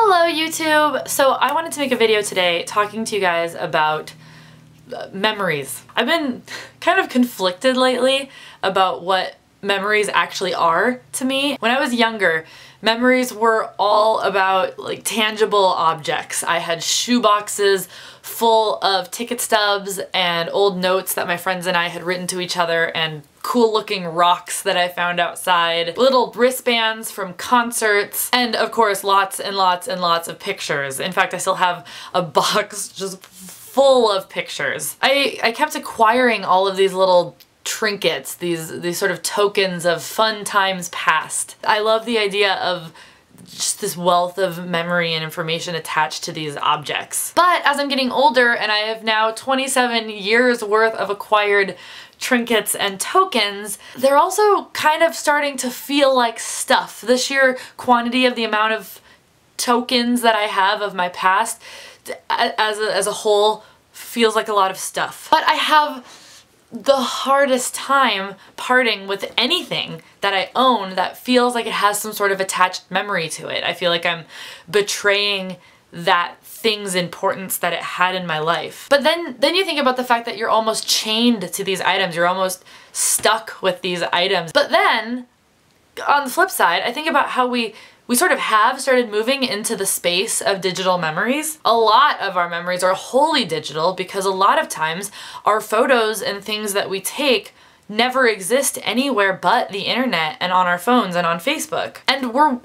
Hello YouTube! So I wanted to make a video today talking to you guys about memories. I've been kind of conflicted lately about what memories actually are to me. When I was younger, memories were all about like tangible objects. I had shoe boxes full of ticket stubs and old notes that my friends and I had written to each other and cool looking rocks that I found outside, little wristbands from concerts, and of course lots and lots and lots of pictures. In fact, I still have a box just full of pictures. I kept acquiring all of these little trinkets, these sort of tokens of fun times past. I love the idea of just this wealth of memory and information attached to these objects. But as I'm getting older and I have now 27 years worth of acquired trinkets and tokens, they're also kind of starting to feel like stuff. The sheer quantity of the amount of tokens that I have of my past as a whole feels like a lot of stuff. But I have the hardest time parting with anything that I own that feels like it has some sort of attached memory to it. I feel like I'm betraying that thing's importance that it had in my life. But then you think about the fact that you're almost chained to these items, you're almost stuck with these items. But then, on the flip side, I think about how we sort of have started moving into the space of digital memories. A lot of our memories are wholly digital because a lot of times our photos and things that we take never exist anywhere but the internet and on our phones and on Facebook. And we're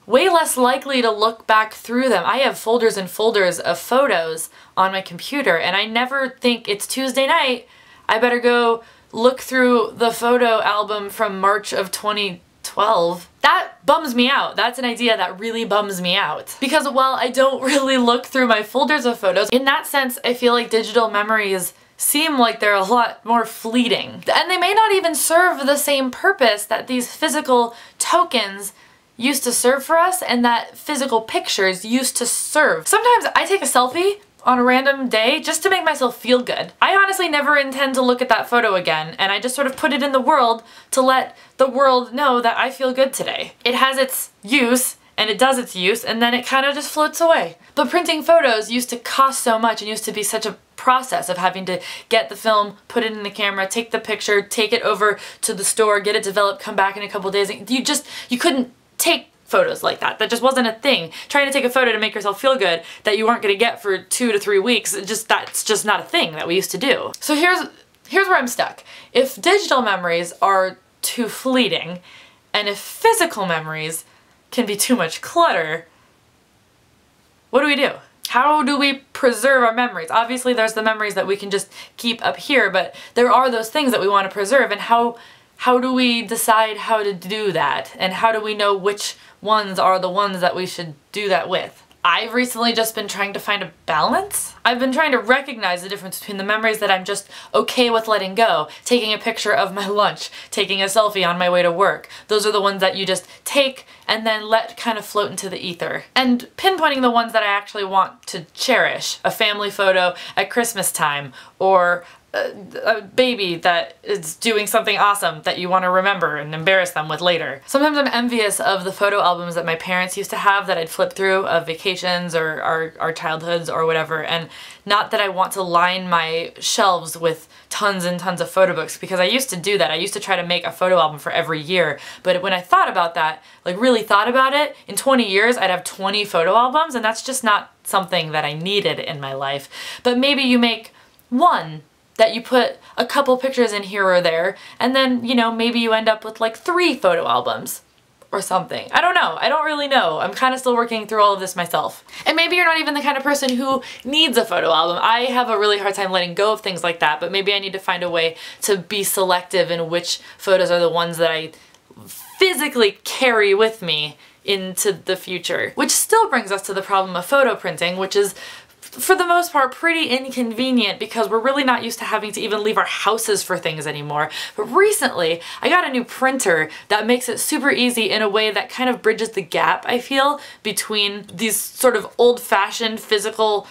way less likely to look back through them. I have folders and folders of photos on my computer and I never think it's Tuesday night, I better go look through the photo album from March of 2012. That bums me out. That's an idea that really bums me out. Because while I don't really look through my folders of photos, in that sense I feel like digital memories seem like they're a lot more fleeting. And they may not even serve the same purpose that these physical tokens used to serve for us and that physical pictures used to serve. Sometimes I take a selfie on a random day just to make myself feel good. I honestly never intend to look at that photo again, and I just sort of put it in the world to let the world know that I feel good today. It has its use, and it does its use, and then it kind of just floats away. But printing photos used to cost so much and used to be such a process of having to get the film, put it in the camera, take the picture, take it over to the store, get it developed, come back in a couple days. You couldn't take photos like that. That just wasn't a thing. Trying to take a photo to make yourself feel good that you weren't going to get for 2 to 3 weeks, that's just not a thing that we used to do. So here's where I'm stuck. If digital memories are too fleeting, and if physical memories can be too much clutter, what do? How do we preserve our memories? Obviously there's the memories that we can just keep up here, but there are those things that we want to preserve, and how do we decide how to do that? And how do we know which ones are the ones that we should do that with? I've recently just been trying to find a balance. I've been trying to recognize the difference between the memories that I'm just okay with letting go, taking a picture of my lunch, taking a selfie on my way to work. Those are the ones that you just take and then let kind of float into the ether. And pinpointing the ones that I actually want to cherish. A family photo at Christmas time, or a baby that is doing something awesome that you want to remember and embarrass them with later. Sometimes I'm envious of the photo albums that my parents used to have that I'd flip through of vacations or our childhoods or whatever, and not that I want to line my shelves with tons and tons of photo books, because I used to do that. I used to try to make a photo album for every year, but when I thought about that, like really thought about it, in 20 years I'd have 20 photo albums, and that's just not something that I needed in my life. But maybe you make one that you put a couple pictures in here or there, and then, you know, maybe you end up with like 3 photo albums or something. I don't know. I don't really know. I'm kind of still working through all of this myself. And maybe you're not even the kind of person who needs a photo album. I have a really hard time letting go of things like that, but maybe I need to find a way to be selective in which photos are the ones that I physically carry with me into the future. Which still brings us to the problem of photo printing, which is for the most part pretty inconvenient because we're really not used to having to even leave our houses for things anymore. But recently I got a new printer that makes it super easy in a way that kind of bridges the gap, I feel, between these sort of old-fashioned physical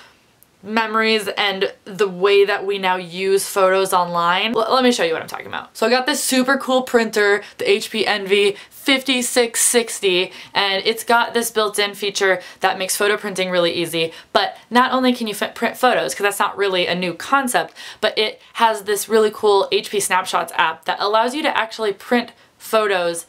memories and the way that we now use photos online. Let me show you what I'm talking about. So I got this super cool printer, the HP Envy 5660, and it's got this built-in feature that makes photo printing really easy. But not only can you print photos, because that's not really a new concept, but it has this really cool HP Snapshots app that allows you to actually print photos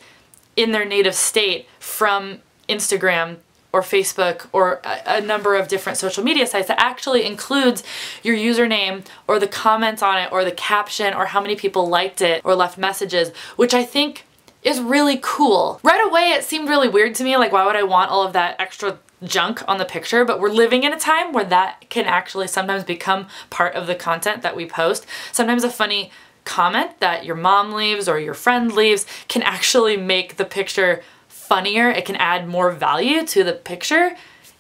in their native state from Instagram or Facebook or a number of different social media sites that actually includes your username or the comments on it or the caption or how many people liked it or left messages, which I think is really cool. Right away it seemed really weird to me, like why would I want all of that extra junk on the picture, but we're living in a time where that can actually sometimes become part of the content that we post. Sometimes a funny comment that your mom leaves or your friend leaves can actually make the picture funnier. It can add more value to the picture.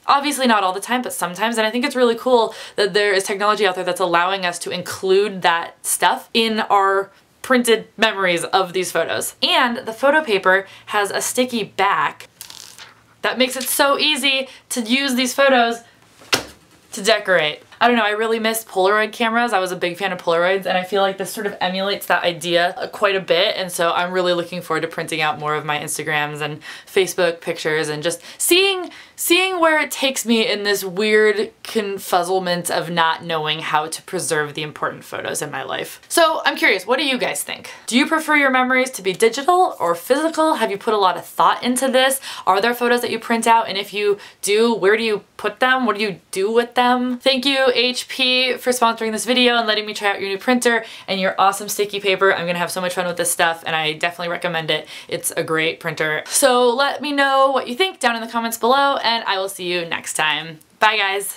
Obviously not all the time, but sometimes, and I think it's really cool that there is technology out there that's allowing us to include that stuff in our printed memories of these photos. And the photo paper has a sticky back that makes it so easy to use these photos to decorate. I don't know, I really miss Polaroid cameras. I was a big fan of Polaroids, and I feel like this sort of emulates that idea quite a bit, and so I'm really looking forward to printing out more of my Instagrams and Facebook pictures and just seeing where it takes me in this weird confuzzlement of not knowing how to preserve the important photos in my life. So I'm curious, what do you guys think? Do you prefer your memories to be digital or physical? Have you put a lot of thought into this? Are there photos that you print out? And if you do, where do you put them? What do you do with them? Thank you, HP, for sponsoring this video and letting me try out your new printer and your awesome sticky paper. I'm gonna have so much fun with this stuff, and I definitely recommend it. It's a great printer. So let me know what you think down in the comments below, and I will see you next time. Bye guys!